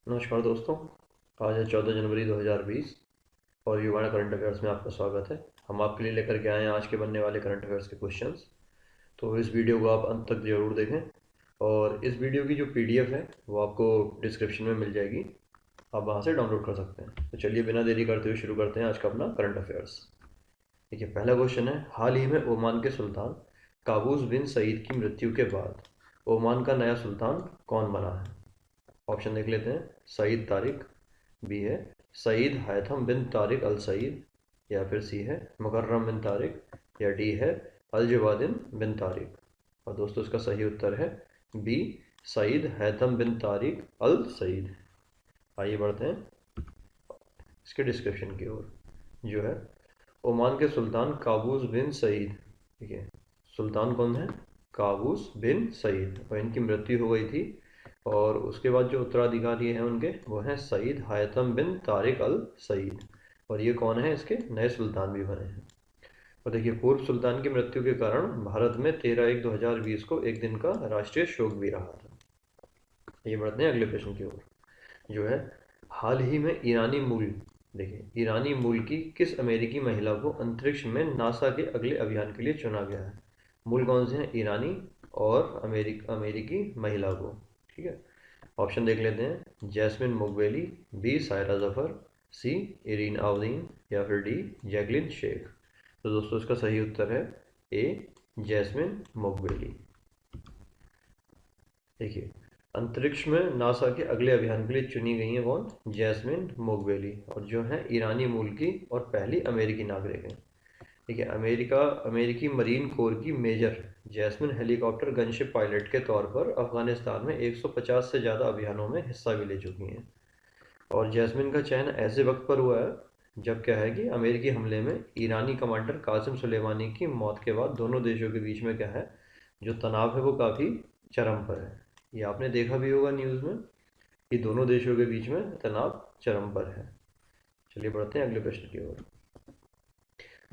नमस्कार दोस्तों। आज है 14 जनवरी 2020 और युवाना करंट अफेयर्स में आपका स्वागत है। हम आपके लिए लेकर के आए हैं आज के बनने वाले करंट अफेयर्स के क्वेश्चंस। तो इस वीडियो को आप अंत तक ज़रूर देखें और इस वीडियो की जो पीडीएफ है वो आपको डिस्क्रिप्शन में मिल जाएगी, आप वहाँ से डाउनलोड कर सकते हैं। तो चलिए बिना देरी करते हुए शुरू करते हैं आज का अपना करंट अफेयर्स। देखिए, पहला क्वेश्चन है, हाल ही में ओमान के सुल्तान काबूस बिन सईद की मृत्यु के बाद ओमान का नया सुल्तान कौन बना है? ऑप्शन देख लेते हैं। सईद तारिक, बी है सईद हैथम बिन तारिक अल सईद, या फिर सी है मुकर्रम बिन तारिक, या डी है अलजवादिन बिन तारिक। और दोस्तों इसका सही उत्तर है बी, सईद हैथम बिन तारिक अल सईद। आइए बढ़ते हैं इसके डिस्क्रिप्शन की ओर। जो है ओमान के सुल्तान काबूस बिन सईद, ठीक है, सुल्तान कौन है? काबूस बिन सईद, और इनकी मृत्यु हो गई थी। और उसके बाद जो उत्तराधिकारी हैं उनके, वो हैं सईद हायतम बिन तारिक अल सईद, और ये कौन है? इसके नए सुल्तान भी बने हैं। और देखिए, पूर्व सुल्तान की मृत्यु के कारण भारत में 13/1/2020 को एक दिन का राष्ट्रीय शोक भी रहा था। ये बढ़ते हैं अगले प्रश्न की ओर। जो है हाल ही में ईरानी मूल, देखिए ईरानी मूल की किस अमेरिकी महिला को अंतरिक्ष में नासा के अगले अभियान के लिए चुना गया है? मूल कौन से हैं? ईरानी और अमेरिकी महिला को, ठीक है। ऑप्शन देख लेते हैं। जैस्मिन मोगवेली, बी सायरा जफर, सी इरीन आवदीन, या फिर डी जैकलिन शेख। तो दोस्तों इसका सही उत्तर है ए, जैस्मिन मोगवेली। देखिए, अंतरिक्ष में नासा के अगले अभियान के लिए चुनी गई हैं कौन? जैस्मिन मोगवेली, और जो है ईरानी मूल की और पहली अमेरिकी नागरिक हैं। ठीक है, अमेरिकी मरीन कोर की major Jasmine helicopter gunship pilot के तौर पर अफगानिस्तान में 150 से ज़्यादा अभियानों में हिस्सा भी ले चुकी हैं। और जैस्मिन का चयन ऐसे वक्त पर हुआ है जब क्या है कि अमेरिकी हमले में ईरानी कमांडर कासिम सुलेमानी की मौत के बाद दोनों देशों के बीच में क्या है, जो तनाव है वो काफ़ी चरम पर है। ये आपने देखा भी होगा न्यूज़ में कि दोनों देशों के बीच में तनाव चरम पर है। चलिए बढ़ते हैं अगले प्रश्न की ओर।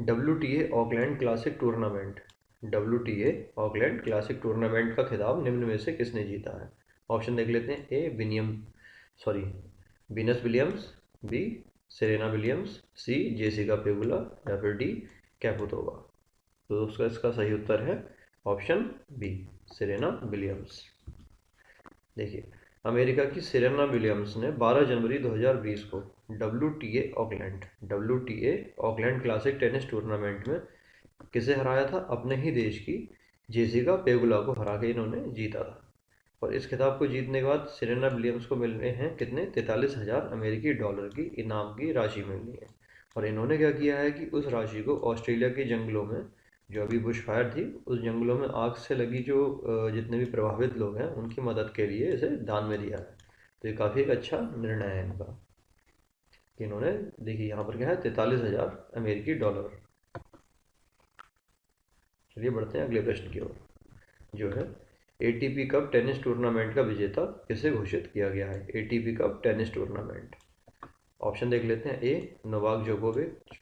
WTA Auckland classic tournament, WTA Auckland classic tournament का खिताब निम्न में से किसने जीता है? ऑप्शन देख लेते हैं। A sorry Venus Williams, B Serena Williams, C Jessica Pegula, या फिर डी कैपुतोवा। तो उसका इसका सही उत्तर है ऑप्शन बी, सेरेना विलियम्स। देखिए, अमेरिका की सेरेना विलियम्स ने 12 जनवरी 2020 को WTA Auckland classic tennis tournament में किसे हराया था? अपने ही देश की जेसिका पेगुला को हरा के इन्होंने जीता था। और इस खिताब को जीतने के बाद सेरेना विलियम्स को मिल रहे हैं कितने? 43,000 अमेरिकी डॉलर की इनाम की राशि मिलनी है। और इन्होंने क्या किया है कि उस राशि को ऑस्ट्रेलिया के जंगलों में, जो अभी बुश फायर थी, उस जंगलों में आग से लगी जो जितने भी प्रभावित लोग हैं उनकी मदद के लिए इसे दान में दिया है। तो ये काफ़ी एक अच्छा निर्णय है इनका कि इन्होंने, देखिए यहाँ पर क्या है, 43,000 अमेरिकी डॉलर। चलिए बढ़ते हैं अगले प्रश्न की ओर। जो है ATP कप टेनिस टूर्नामेंट का विजेता किसे घोषित किया गया है? ATP cup tennis tournament. Option देख लेते हैं। ए नोवाक जोकोविच,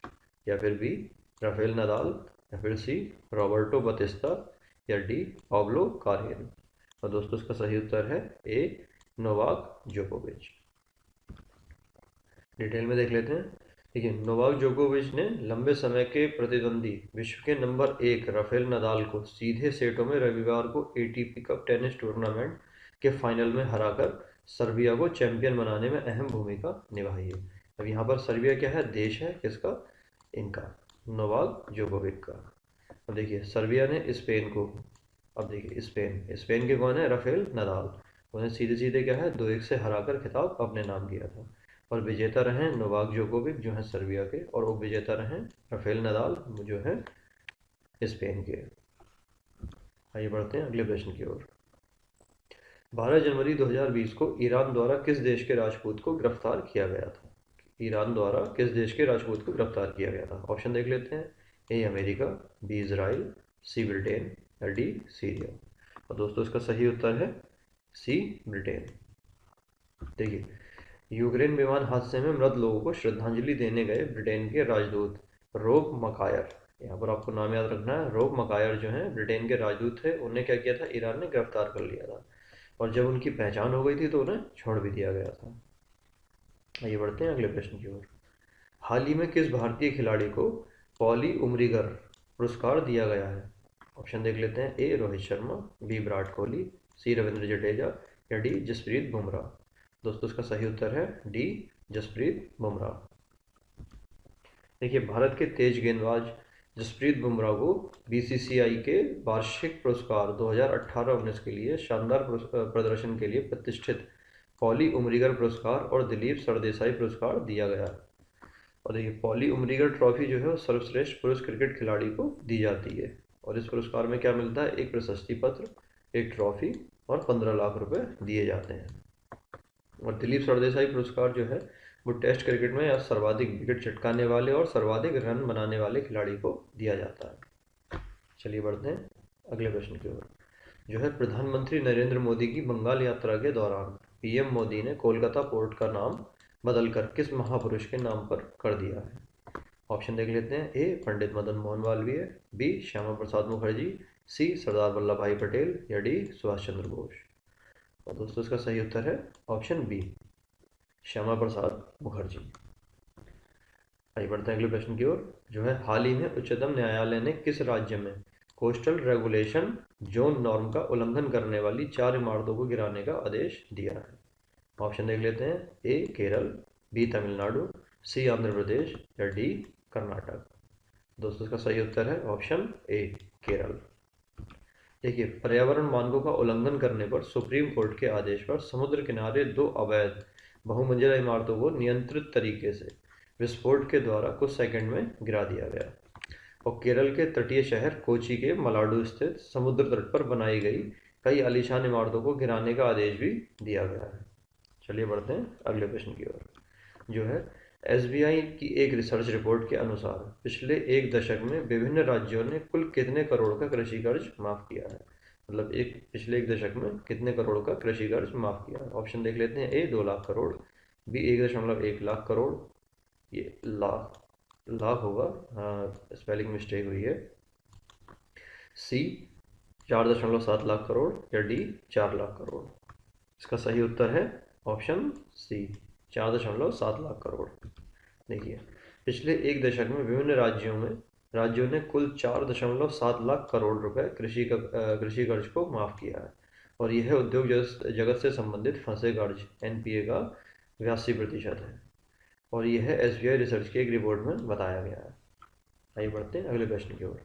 या फिर बी राफेल नदाल, या फिर सी रॉबर्टो बतिस्ता, या डी पाब्लो कारेन। और दोस्तों इसका सही उत्तर है ए, नोवाक जोकोविच। डिटेल में देख लेते हैं। देखिए, नोवाक जोकोविच ने लंबे समय के प्रतिद्वंदी विश्व के नंबर 1 राफेल नदाल को सीधे सेटों में रविवार को ATP कप टेनिस टूर्नामेंट के फाइनल में हराकर सर्बिया को चैंपियन बनाने में अहम भूमिका निभाई है। अब यहाँ पर सर्बिया क्या है? देश है किसका? इनका, नोवाक जोकोविच का। अब देखिए, सर्बिया ने स्पेन को, अब देखिए स्पेन के कौन है? Rafael Nadal. उन्हें सीधे सीधे क्या है, 2-1 से हराकर खिताब अपने नाम किया था। और विजेता रहे नोवाक जोकोविच जो है सर्बिया के, और उप विजेता रहे राफेल नदाल जो है स्पेन के। आइए बढ़ते हैं अगले प्रश्न की ओर। 12 जनवरी 2020 को ईरान द्वारा किस देश के राजपूत को गिरफ्तार किया गया था? ईरान द्वारा किस देश के राजपूत को गिरफ्तार किया गया था? ऑप्शन देख लेते हैं। A America, B Israel, C Britain, या डी सीरिया। और दोस्तों इसका सही उत्तर है सी ब्रिटेन। देखिए, यूक्रेन विमान हादसे में मृत लोगों को श्रद्धांजलि देने गए ब्रिटेन के राजदूत रोब मकायर, यहाँ पर आपको नाम याद रखना है, रोब मकायर जो हैं ब्रिटेन के राजदूत थे, उन्हें क्या किया था? ईरान ने गिरफ्तार कर लिया था। और जब उनकी पहचान हो गई थी तो उन्हें छोड़ भी दिया गया था। आइए बढ़ते हैं अगले प्रश्न की ओर। हाल ही में किस भारतीय खिलाड़ी को पॉली उमरीगर पुरस्कार दिया गया है? ऑप्शन देख लेते हैं। ए रोहित शर्मा, बी विराट कोहली, सी रविंद्र जडेजा या डी जसप्रीत बुमराह। दोस्तों इसका सही उत्तर है डी जसप्रीत बुमराह। देखिए, भारत के तेज गेंदबाज जसप्रीत बुमराह को बीसीसीआई के वार्षिक पुरस्कार 2018-19 के लिए शानदार प्रदर्शन के लिए प्रतिष्ठित पॉली उमरीगर पुरस्कार और दिलीप सरदेसाई पुरस्कार दिया गया है। और देखिए, पॉली उमरीगर ट्रॉफी जो है वो सर्वश्रेष्ठ पुरुष क्रिकेट खिलाड़ी को दी जाती है। और इस पुरस्कार में क्या मिलता है? एक प्रशस्ति पत्र, एक ट्रॉफी और 15 लाख रुपए दिए जाते हैं। और दिलीप सरदेसाई पुरस्कार जो है वो टेस्ट क्रिकेट में या सर्वाधिक विकेट चटकाने वाले और सर्वाधिक रन बनाने वाले खिलाड़ी को दिया जाता है। चलिए बढ़ते हैं अगले प्रश्न की ओर। जो है, प्रधानमंत्री नरेंद्र मोदी की बंगाल यात्रा के दौरान पीएम मोदी ने कोलकाता पोर्ट का नाम बदलकर किस महापुरुष के नाम पर कर दिया है? ऑप्शन देख लेते हैं। ए पंडित मदन मोहन मालवीय, बी श्यामा प्रसाद मुखर्जी, सी सरदार वल्लभ भाई पटेल या डी सुभाष चंद्र बोस। और दोस्तों इसका सही उत्तर है ऑप्शन बी, श्यामा प्रसाद मुखर्जी। आइए बढ़ते हैं अगले प्रश्न की ओर। जो है, हाल ही में उच्चतम न्यायालय ने किस राज्य में कोस्टल रेगुलेशन जोन नॉर्म का उल्लंघन करने वाली 4 इमारतों को गिराने का आदेश दिया है? ऑप्शन देख लेते हैं। ए केरल, बी तमिलनाडु, सी आंध्र प्रदेश या डी कर्नाटक। दोस्तों इसका सही उत्तर है ऑप्शन ए केरल। देखिए, पर्यावरण मानकों का उल्लंघन करने पर सुप्रीम कोर्ट के आदेश पर समुद्र किनारे 2 अवैध बहुमंजिला इमारतों को नियंत्रित तरीके से विस्फोट के द्वारा कुछ सेकंड में गिरा दिया गया। और केरल के तटीय शहर कोची के मलाडू स्थित समुद्र तट पर बनाई गई कई आलीशान इमारतों को गिराने का आदेश भी दिया गया है। चलिए बढ़ते हैं अगले प्रश्न की ओर। जो है, एसबीआई की एक रिसर्च रिपोर्ट के अनुसार पिछले एक दशक में विभिन्न राज्यों ने कुल कितने करोड़ का कृषि कर्ज माफ किया है? मतलब पिछले एक दशक में कितने करोड़ का कृषि कर्ज माफ किया है? ऑप्शन देख लेते हैं। ए 2 लाख करोड़, बी 1.1 लाख करोड़, ये लाख लाख होगा, हाँ स्पेलिंग मिस्टेक हुई है, सी 4.7 लाख करोड़ या डी 4 लाख करोड़। इसका सही उत्तर है ऑप्शन सी, 4.7 लाख करोड़। देखिए, पिछले एक दशक में विभिन्न राज्यों ने कुल 4.7 लाख करोड़ रुपए कृषि कर्ज को माफ किया है। और यह उद्योग जगत से संबंधित फंसे कर्ज एनपीए का 82% है। और यह एसबीआई रिसर्च की एक रिपोर्ट में बताया गया है। आइए बढ़ते हैं अगले प्रश्न की ओर।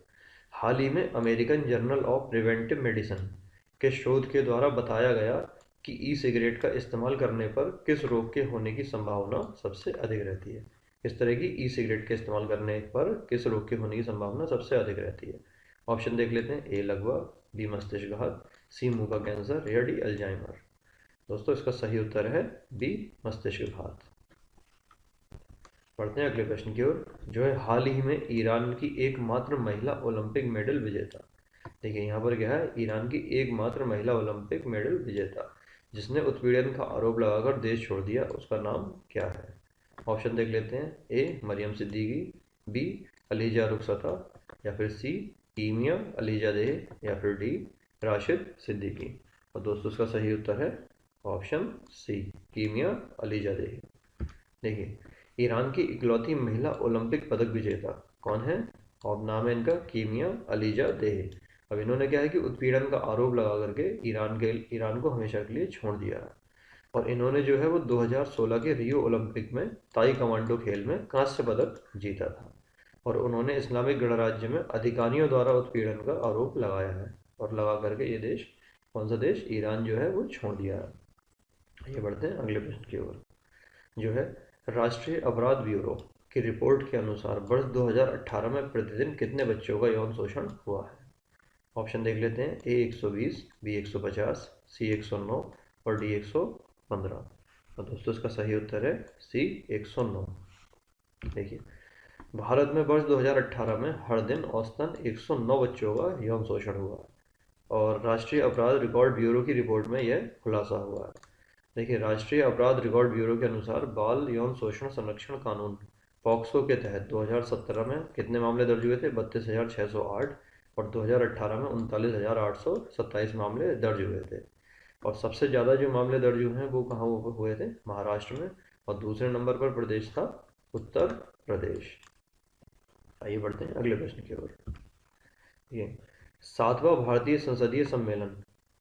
हाल ही में American journal of preventive medicine के शोध के द्वारा बताया गया कि ई सिगरेट का इस्तेमाल करने पर किस रोग के होने की संभावना सबसे अधिक रहती है? इस तरह की ई सिगरेट के इस्तेमाल करने पर किस रोग के होने की संभावना सबसे अधिक रहती है? ऑप्शन देख लेते हैं। ए लकवा, बी मस्तिष्कघात, सी मुंह का कैंसर या डी अल्जाइमर। दोस्तों इसका सही उत्तर है बी मस्तिष्कघात। बढ़ते हैं अगले प्रश्न की ओर। जो है, हाल ही में ईरान की एकमात्र महिला ओलंपिक मेडल विजेता। देखिए यहाँ पर क्या है, ईरान की एकमात्र महिला ओलंपिक मेडल विजेता जिसने उत्पीड़न का आरोप लगाकर देश छोड़ दिया, उसका नाम क्या है? ऑप्शन देख लेते हैं। ए मरियम सिद्दीकी, बी अलीजा रुखसता या फिर सी कीमिया अलीजादेह या फिर डी राशिद सिद्दीकी। और दोस्तों उसका सही उत्तर है ऑप्शन सी कीमिया अलीजादेह। देखिए, ईरान की इकलौती महिला ओलंपिक पदक विजेता कौन है? और नाम है इनका कीमिया अलीजादेह। अब इन्होंने क्या है कि उत्पीड़न का आरोप लगा करके ईरान को हमेशा के लिए छोड़ दिया है। और इन्होंने जो है वो 2016 के रियो ओलंपिक में ताई कमांडो खेल में कांस्य पदक जीता था। और उन्होंने इस्लामिक गणराज्य में अधिकारियों द्वारा उत्पीड़न का आरोप लगाया है और लगा करके ये देश, कौन सा देश, ईरान जो है वो छोड़ दिया है। ये बढ़ते हैं अगले प्रश्न की ओर। जो है, राष्ट्रीय अपराध ब्यूरो की रिपोर्ट के अनुसार वर्ष 2018 में प्रतिदिन कितने बच्चों का यौन शोषण हुआ है? ऑप्शन देख लेते हैं। ए 120, बी 150, सी 109 और डी 115। और दोस्तों इसका सही उत्तर है सी 109। देखिए, भारत में वर्ष 2018 में हर दिन औसतन 109 बच्चों का यौन शोषण हुआ है। और राष्ट्रीय अपराध रिकॉर्ड ब्यूरो की रिपोर्ट में यह खुलासा हुआ है। देखिए, राष्ट्रीय अपराध रिकॉर्ड ब्यूरो के अनुसार बाल यौन शोषण संरक्षण कानून पॉक्सो के तहत 2017 में कितने मामले दर्ज हुए थे? 32,608। और 2018 में 39,827 मामले दर्ज हुए थे। और सबसे ज़्यादा जो मामले दर्ज हुए हैं वो कहाँ हुए थे? महाराष्ट्र में और दूसरे नंबर पर प्रदेश था उत्तर प्रदेश। आइए बढ़ते हैं अगले प्रश्न की ओर। ये 7वां भारतीय संसदीय सम्मेलन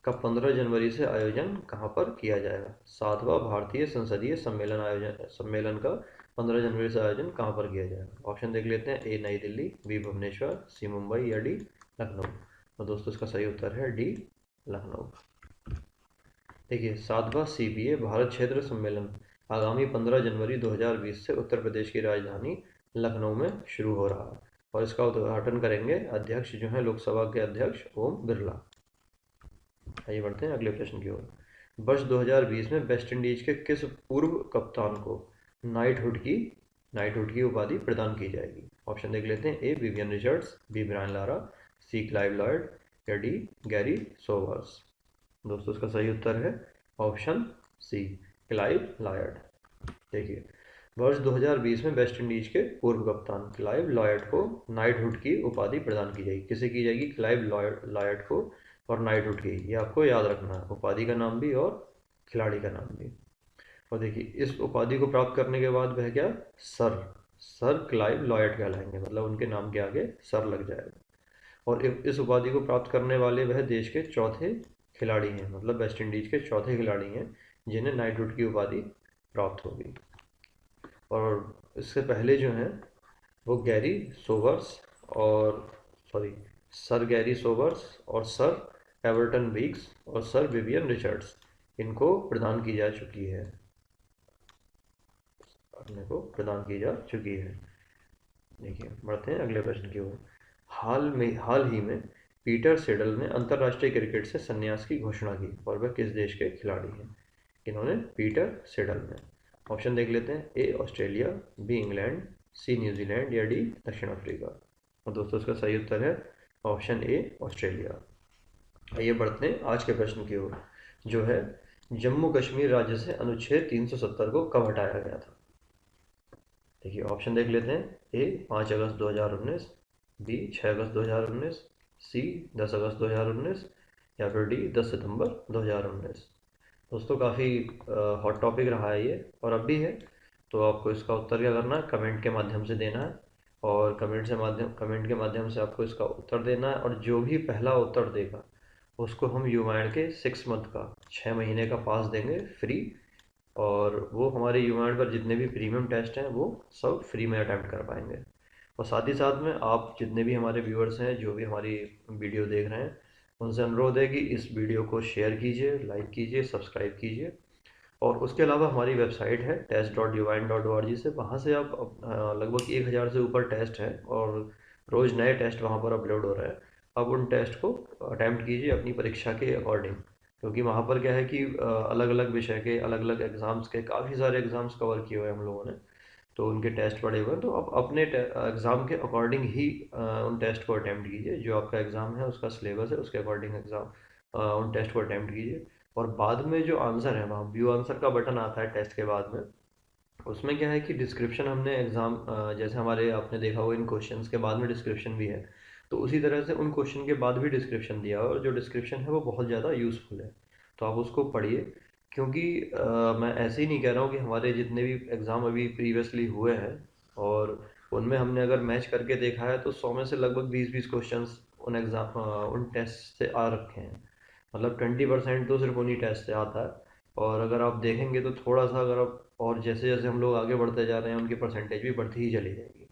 का 15 जनवरी से आयोजन कहाँ पर किया जाएगा? 7वां भारतीय संसदीय सम्मेलन का 15 जनवरी से आयोजन कहाँ पर किया जाएगा? ऑप्शन देख लेते हैं। ए नई दिल्ली, बी भुवनेश्वर, सी मुंबई या डी लखनऊ। तो दोस्तों इसका सही उत्तर है डी लखनऊ। देखिए 7वां CPA भारत क्षेत्र सम्मेलन आगामी 15 जनवरी 2020 से उत्तर प्रदेश की राजधानी लखनऊ में शुरू हो रहा है और इसका उद्घाटन करेंगे अध्यक्ष जो हैं लोकसभा के अध्यक्ष ओम बिरला। आइए बढ़ते हैं अगले प्रश्न की ओर। वर्ष 2020 में वेस्ट इंडीज के किस पूर्व कप्तान को नाइटहुड की उपाधि प्रदान की जाएगी? ऑप्शन देख लेते हैं। A Vivian Richards, B Brian Lara, C Clive Lloyd या डी गैरी सोबर्स। दोस्तों इसका सही उत्तर है ऑप्शन सी क्लाइव लॉयड। देखिए वर्ष 2020 में वेस्ट इंडीज के पूर्व कप्तान क्लाइव लॉयड को नाइटहुड की उपाधि प्रदान की जाएगी। किसे की जाएगी? क्लाइव लॉयड को और नाइटहुड की, ये आपको याद रखना है, उपाधि का नाम भी और खिलाड़ी का नाम भी। और देखिए इस उपाधि को प्राप्त करने के बाद वह क्या सर क्लाइव लॉयड कहलाएंगे, मतलब उनके नाम के आगे सर लग जाएगा। और इस उपाधि को प्राप्त करने वाले वह देश के चौथे खिलाड़ी हैं, मतलब वेस्ट इंडीज के चौथे खिलाड़ी हैं जिन्हें नाइटहुड की उपाधि प्राप्त होगी। और इससे पहले जो हैं वो गैरी सोबर्स और सर गैरी सोबर्स और सर एवर्टन वीक्स और सर विवियन रिचर्ड्स इनको प्रदान की जा चुकी है, देखिए बढ़ते हैं अगले प्रश्न की ओर। हाल ही में पीटर सेडल ने अंतर्राष्ट्रीय क्रिकेट से संन्यास की घोषणा की और वह किस देश के खिलाड़ी हैं? इन्होंने पीटर सेडल ने। ऑप्शन देख लेते हैं। A Australia, B England, C New Zealand या डी दक्षिण अफ्रीका। और दोस्तों इसका सही उत्तर है ऑप्शन ए ऑस्ट्रेलिया। आइए बढ़ते हैं आज के प्रश्न की ओर, जो है जम्मू कश्मीर राज्य से अनुच्छेद 370 को कब हटाया गया था? देखिए ऑप्शन देख लेते हैं। ए 5 अगस्त 2019, बी 6 अगस्त 2019, सी 10 अगस्त 2019 या फिर डी 10 सितंबर 2019। दोस्तों काफ़ी हॉट टॉपिक रहा है ये और अब भी है, तो आपको इसका उत्तर क्या करना है? कमेंट के माध्यम से देना है और कमेंट के माध्यम से आपको इसका उत्तर देना है। और जो भी पहला उत्तर देगा उसको हम यूमाइंड के 6 मंथ का 6 महीने का पास देंगे फ्री, और वो हमारे यूमाइंड पर जितने भी प्रीमियम टेस्ट हैं वो सब फ्री में अटैम्प्ट कर पाएंगे। और साथ ही साथ में आप जितने भी हमारे व्यूअर्स हैं जो भी हमारी वीडियो देख रहे हैं उनसे अनुरोध है कि इस वीडियो को शेयर कीजिए, लाइक कीजिए, सब्सक्राइब कीजिए। और उसके अलावा हमारी वेबसाइट है test.uvain.org से, वहाँ से आप लगभग 1000 से ऊपर टेस्ट हैं और रोज़ नए टेस्ट वहाँ पर अपलोड हो रहे हैं। आप उन टेस्ट को अटैम्प्ट कीजिए अपनी परीक्षा के अकॉर्डिंग, क्योंकि वहाँ पर क्या है कि अलग अलग विषय के अलग अलग एग्ज़ाम्स के काफ़ी सारे एग्ज़ाम्स कवर किए हुए हैं हम लोगों ने, तो उनके टेस्ट पड़े हुए हैं। तो आप अपने एग्ज़ाम के अकॉर्डिंग ही उन टेस्ट को अटैम्प्ट कीजिए। जो आपका एग्ज़ाम है उसका सिलेबस है उसके अकॉर्डिंग उन टेस्ट को अटैम्प्ट कीजिए। और बाद में जो आंसर है वहाँ व्यू आंसर का बटन आता है टेस्ट के बाद में, उसमें क्या है कि डिस्क्रिप्शन हमने एग्ज़ाम जैसे हमारे आपने देखा होगा इन क्वेश्चंस के बाद में डिस्क्रिप्शन भी है, तो उसी तरह से उन क्वेश्चन के बाद भी डिस्क्रिप्शन दिया हुआ है और जो डिस्क्रिप्शन है वो बहुत ज़्यादा यूज़फुल है, तो आप उसको पढ़िए। क्योंकि मैं ऐसे ही नहीं कह रहा हूँ कि हमारे जितने भी एग्ज़ाम अभी प्रीवियसली हुए हैं और उनमें हमने अगर मैच करके देखा है तो 100 में से लगभग 20-20 क्वेश्चंस उन टेस्ट से आ रखे हैं, मतलब 20% तो सिर्फ उन्हीं टेस्ट से आता है। और अगर आप देखेंगे तो थोड़ा सा अगर आप और जैसे जैसे हम लोग आगे बढ़ते जा रहे हैं उनकी परसेंटेज भी बढ़ती ही चली जाएगी।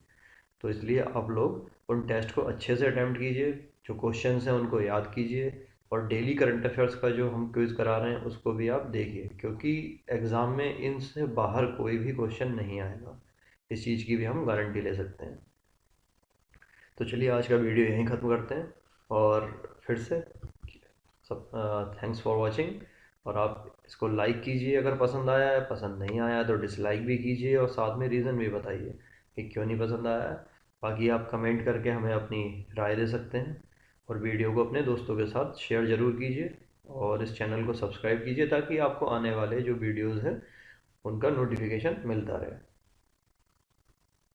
तो इसलिए आप लोग उन टेस्ट को अच्छे से अटैम्प्ट कीजिए, जो क्वेश्चंस हैं उनको याद कीजिए और डेली करंट अफेयर्स का जो हम क्विज़ करा रहे हैं उसको भी आप देखिए, क्योंकि एग्ज़ाम में इनसे बाहर कोई भी क्वेश्चन नहीं आएगा, इस चीज़ की भी हम गारंटी ले सकते हैं। तो चलिए आज का वीडियो यहीं ख़त्म करते हैं और फिर से सब थैंक्स फॉर वॉचिंग। और आप इसको लाइक कीजिए अगर पसंद आया है, पसंद नहीं आया तो डिसलाइक भी कीजिए और साथ में रीज़न भी बताइए कि क्यों नहीं पसंद आया है। बाकी आप कमेंट करके हमें अपनी राय दे सकते हैं और वीडियो को अपने दोस्तों के साथ शेयर ज़रूर कीजिए और इस चैनल को सब्सक्राइब कीजिए ताकि आपको आने वाले जो वीडियोज़ हैं उनका नोटिफिकेशन मिलता रहे।